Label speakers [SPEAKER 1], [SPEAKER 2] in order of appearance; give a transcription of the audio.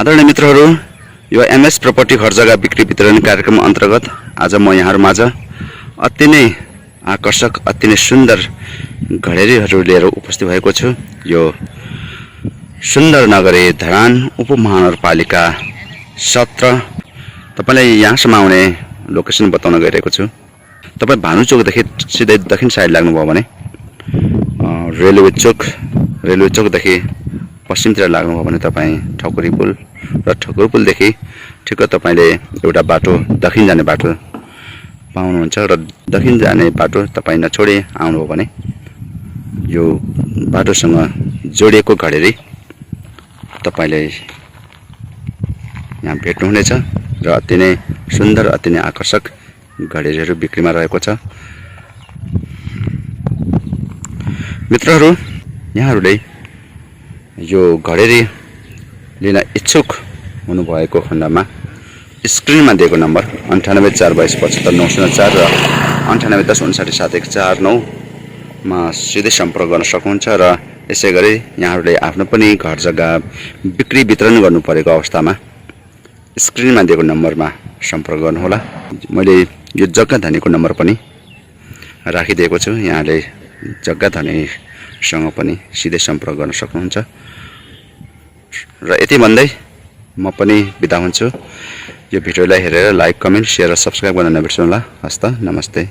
[SPEAKER 1] आदरणीय मित्रहरू, यो एमएस प्रपर्टी घर जग्गा बिक्री वितरण कार्यक्रम अन्तर्गत आज म यहाँहरुमाझ अति नै आकर्षक, अति नै सुन्दर घडेरीहरू लिएर उपस्थित भएको छु। यो सुन्दर नगरी धरान उपमहानगरपालिका 17 तपाईलाई यहाँसम्म आउने लोकेसन बताउन गइरहेको छु। तपाई भानुचोकदेखि सिधै दक्षिण साइड लाग्नुभयो भने रेलवे चोकदेखि पश्चिमतिर लाग्नुभयो भने तपाई ठकुरी पुल र ठकुरी पुलदेखि ठिक्क तपाईले एउटा बाटो दक्षिण जाने बाटो पाउनुहुन्छ र दक्षिण जाने बाटो तपाई नछोडी आउनुभयो भने यो बाटोसँग जोडिएको घडेरी तपाईले यहाँ भेट्नुहुनेछ र अति नै सुन्दर, अति नै आकर्षक घडेरीहरू बिक्रीमा रहेको छ। मित्रहरू, यहाँहरूले यो घडेरी लिन इच्छुक हुनुभएको खण्डमा स्क्रिनमा दिएको नम्बर 9842275904 र 9810597149 मा सिधै सम्पर्क गर्न सक्नुहुन्छ र यसैगरी यहाँहरूले आफ्नो पनि घर जग्गा बिक्री वितरण गर्नु परेको अवस्थामा स्क्रिनमा दिएको नम्बरमा सम्पर्क गर्नुहोला। मैले यो जग्गा धनीको नम्बर पनि राखिदिएको छु, यहाँले जग्गा धनीसँग पनि सिधै सम्पर्क गर्न सक्नुहुन्छ। र यति भन्दै म पनि बिदा हुन्छु। यो भिडियोलाई हेरेर लाइक, कमेन्ट, शेयर र सब्स्क्राइब गर्न नबिर्सनुहोला। हस्त, नमस्ते।